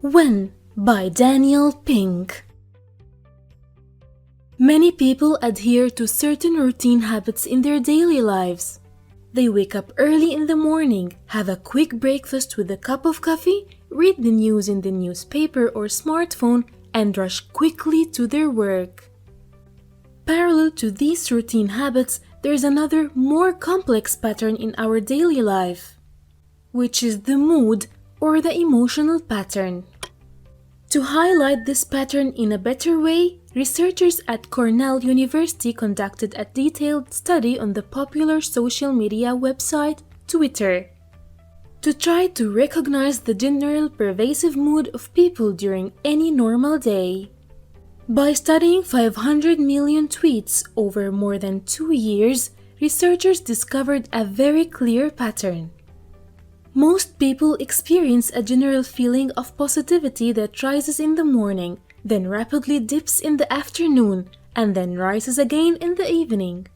When by Daniel Pink. Many people adhere to certain routine habits in their daily lives. They wake up early in the morning, have a quick breakfast with a cup of coffee, read the news in the newspaper or smartphone, and rush quickly to their work. Parallel to these routine habits, there is another, more complex pattern in our daily life, which is the mood or the emotional pattern. To highlight this pattern in a better way, researchers at Cornell University conducted a detailed study on the popular social media website Twitter to try to recognize the general pervasive mood of people during any normal day. By studying 500 million tweets over more than 2 years, researchers discovered a very clear pattern. Most people experience a general feeling of positivity that rises in the morning, then rapidly dips in the afternoon, and then rises again in the evening.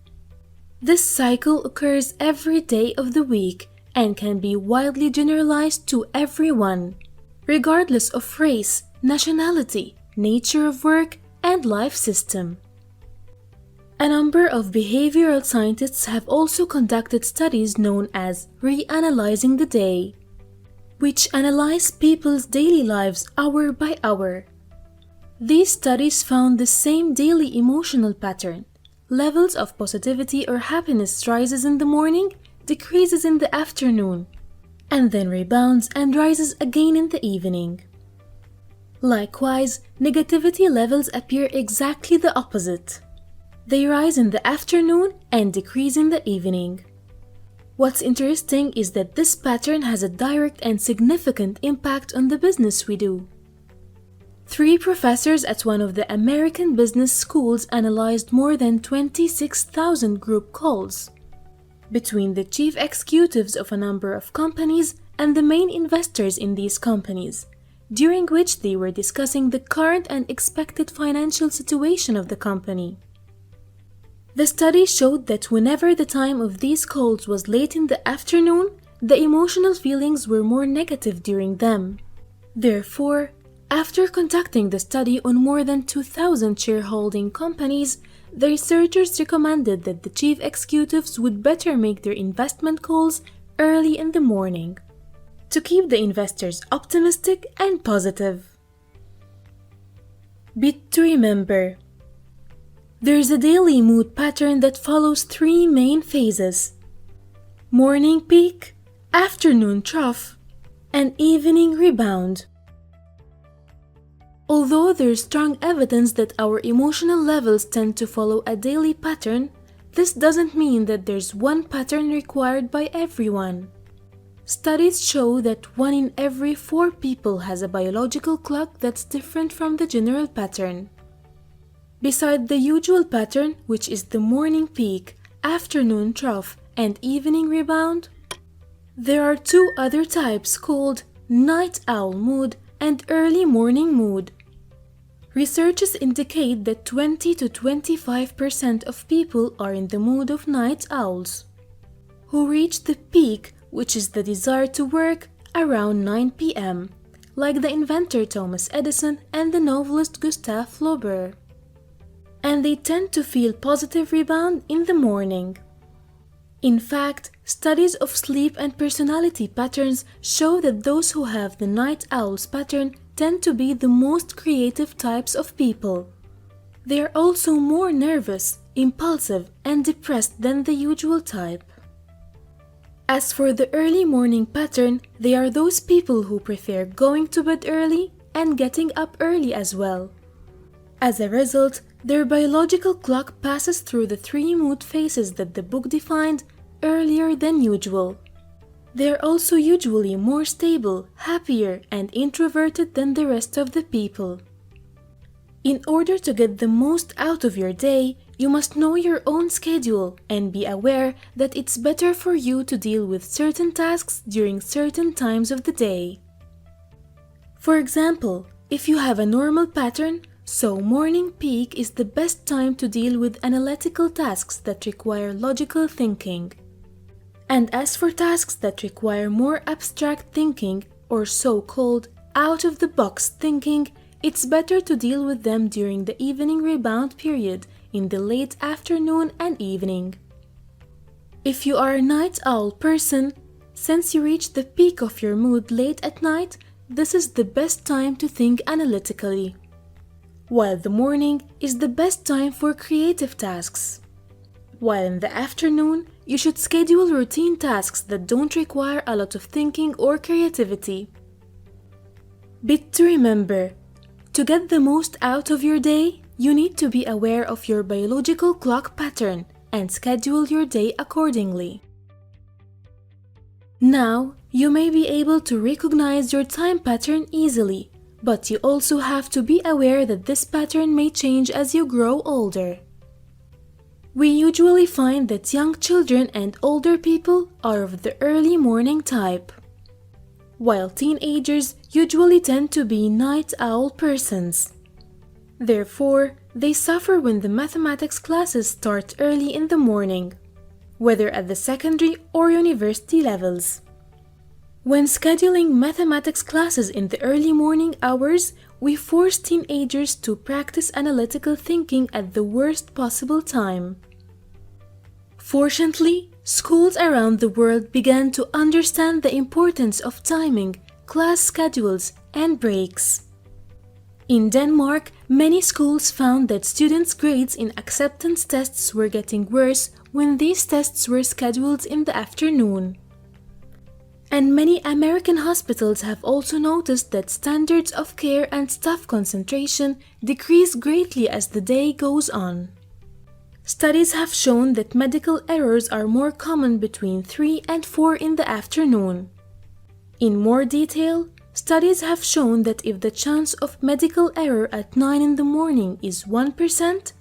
This cycle occurs every day of the week and can be widely generalized to everyone, regardless of race, nationality, nature of work, and life system. A number of behavioral scientists have also conducted studies known as reanalyzing the day, which analyze people's daily lives hour by hour. These studies found the same daily emotional pattern. Levels of positivity or happiness rises in the morning, decreases in the afternoon, and then rebounds and rises again in the evening. Likewise, negativity levels appear exactly the opposite. They rise in the afternoon and decrease in the evening. What's interesting is that this pattern has a direct and significant impact on the business we do. 3 professors at one of the American business schools analyzed more than 26,000 group calls between the chief executives of a number of companies and the main investors in these companies, during which they were discussing the current and expected financial situation of the company. The study showed that whenever the time of these calls was late in the afternoon, the emotional feelings were more negative during them. Therefore, after conducting the study on more than 2,000 shareholding companies, the researchers recommended that the chief executives would better make their investment calls early in the morning to keep the investors optimistic and positive. Bit to remember: there is a daily mood pattern that follows 3 main phases: morning peak, afternoon trough, and evening rebound. Although there is strong evidence that our emotional levels tend to follow a daily pattern, this doesn't mean that there's one pattern required by everyone. Studies show that 1 in every 4 people has a biological clock that's different from the general pattern. Beside the usual pattern, which is the morning peak, afternoon trough, and evening rebound, there are 2 other types called night owl mood and early morning mood. Researchers indicate that 20 to 25% of people are in the mood of night owls, who reach the peak, which is the desire to work, around 9 p.m., like the inventor Thomas Edison and the novelist Gustave Flaubert. And they tend to feel positive rebound in the morning. In fact, studies of sleep and personality patterns show that those who have the night owl's pattern tend to be the most creative types of people. They are also more nervous, impulsive, and depressed than the usual type. As for the early morning pattern, they are those people who prefer going to bed early and getting up early as well. As a result, their biological clock passes through the 3 mood phases that the book defined earlier than usual. They are also usually more stable, happier, and introverted than the rest of the people. In order to get the most out of your day, you must know your own schedule and be aware that it's better for you to deal with certain tasks during certain times of the day. For example, if you have a normal pattern, so morning peak is the best time to deal with analytical tasks that require logical thinking. And as for tasks that require more abstract thinking, or so-called out-of-the-box thinking, it's better to deal with them during the evening rebound period in the late afternoon and evening. If you are a night owl person, since you reach the peak of your mood late at night, this is the best time to think analytically, while the morning is the best time for creative tasks. While in the afternoon, you should schedule routine tasks that don't require a lot of thinking or creativity. Bit to remember: to get the most out of your day, you need to be aware of your biological clock pattern and schedule your day accordingly. Now, you may be able to recognize your time pattern easily, but you also have to be aware that this pattern may change as you grow older. We usually find that young children and older people are of the early morning type, while teenagers usually tend to be night owl persons. Therefore, they suffer when the mathematics classes start early in the morning, whether at the secondary or university levels. When scheduling mathematics classes in the early morning hours, we force teenagers to practice analytical thinking at the worst possible time. Fortunately, schools around the world began to understand the importance of timing, class schedules, and breaks. In Denmark, many schools found that students' grades in acceptance tests were getting worse when these tests were scheduled in the afternoon. And many American hospitals have also noticed that standards of care and staff concentration decrease greatly as the day goes on. Studies have shown that medical errors are more common between 3 and 4 in the afternoon. In more detail, studies have shown that if the chance of medical error at 9 in the morning is 1%,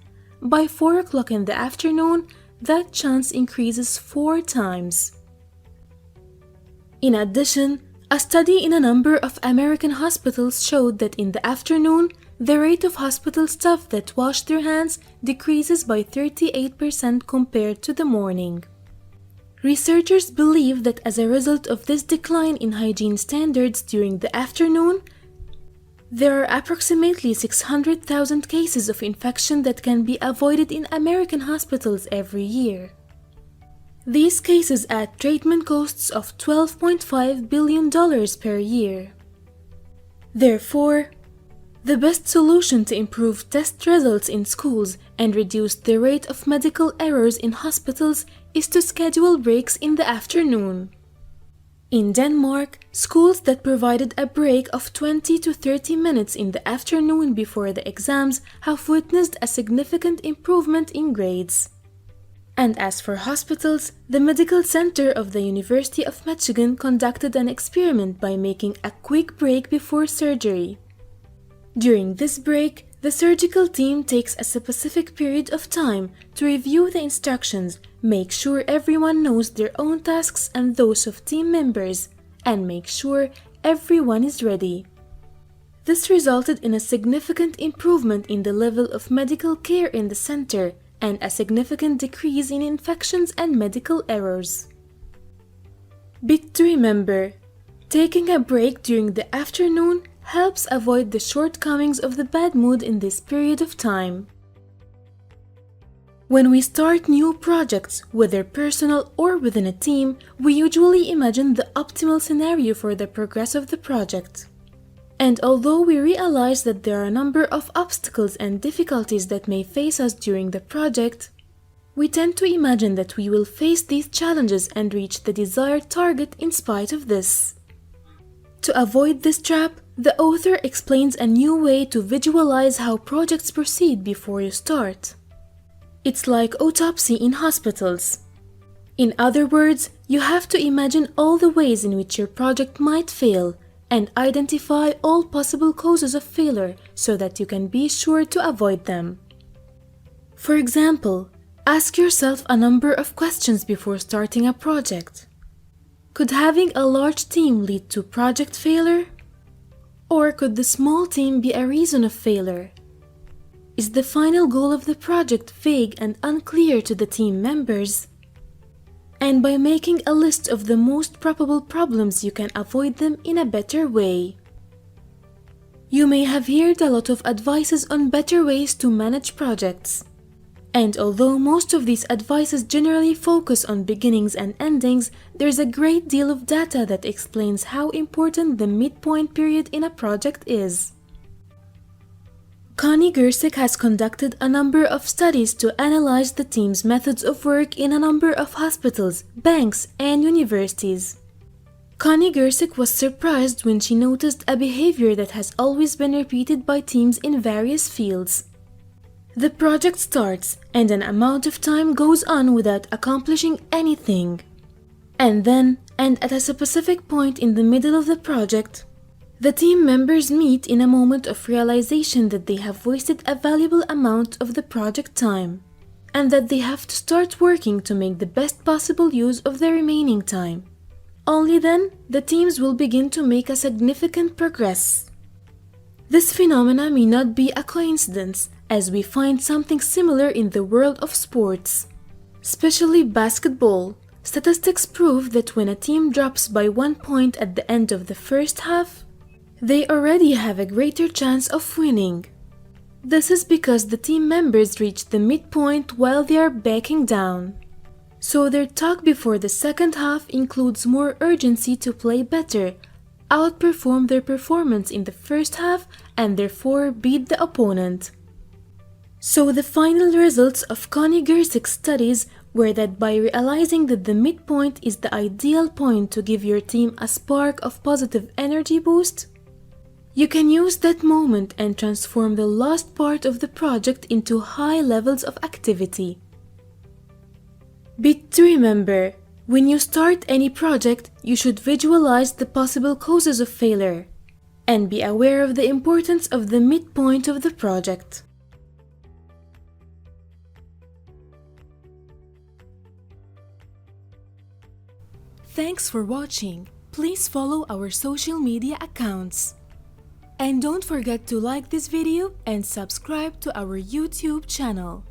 by 4 o'clock in the afternoon, that chance increases 4 times. In addition, a study in a number of American hospitals showed that in the afternoon, the rate of hospital staff that wash their hands decreases by 38% compared to the morning. Researchers believe that as a result of this decline in hygiene standards during the afternoon, there are approximately 600,000 cases of infection that can be avoided in American hospitals every year. These cases add treatment costs of $12.5 billion per year. Therefore, the best solution to improve test results in schools and reduce the rate of medical errors in hospitals is to schedule breaks in the afternoon. In Denmark, schools that provided a break of 20 to 30 minutes in the afternoon before the exams have witnessed a significant improvement in grades. And as for hospitals, the Medical Center of the University of Michigan conducted an experiment by making a quick break before surgery. During this break, the surgical team takes a specific period of time to review the instructions, make sure everyone knows their own tasks and those of team members, and make sure everyone is ready. This resulted in a significant improvement in the level of medical care in the center and a significant decrease in infections and medical errors. Bit to remember: taking a break during the afternoon helps avoid the shortcomings of the bad mood in this period of time. When we start new projects, whether personal or within a team, we usually imagine the optimal scenario for the progress of the project. And although we realize that there are a number of obstacles and difficulties that may face us during the project, we tend to imagine that we will face these challenges and reach the desired target in spite of this. To avoid this trap, the author explains a new way to visualize how projects proceed before you start. It's like autopsy in hospitals. In other words, you have to imagine all the ways in which your project might fail and identify all possible causes of failure so that you can be sure to avoid them. For example, ask yourself a number of questions before starting a project. Could having a large team lead to project failure? Or could the small team be a reason of failure? Is the final goal of the project vague and unclear to the team members? And by making a list of the most probable problems, you can avoid them in a better way. You may have heard a lot of advices on better ways to manage projects. And although most of these advices generally focus on beginnings and endings, there's a great deal of data that explains how important the midpoint period in a project is. Connie Gersick has conducted a number of studies to analyze the team's methods of work in a number of hospitals, banks, and universities. Connie Gersick was surprised when she noticed a behavior that has always been repeated by teams in various fields. The project starts, and an amount of time goes on without accomplishing anything. And then, and at a specific point in the middle of the project, the team members meet in a moment of realization that they have wasted a valuable amount of the project time, and that they have to start working to make the best possible use of the remaining time. Only then, the teams will begin to make a significant progress. This phenomena may not be a coincidence, as we find something similar in the world of sports. Especially basketball, statistics prove that when a team drops by 1 point at the end of the first half, they already have a greater chance of winning. This is because the team members reach the midpoint while they are backing down. So their talk before the second half includes more urgency to play better, outperform their performance in the first half, and therefore beat the opponent. So the final results of Connie Gersick's studies were that by realizing that the midpoint is the ideal point to give your team a spark of positive energy boost, you can use that moment and transform the lost part of the project into high levels of activity. But to remember, when you start any project, you should visualize the possible causes of failure and be aware of the importance of the midpoint of the project. Thanks for watching. Please follow our social media accounts. And don't forget to like this video and subscribe to our YouTube channel.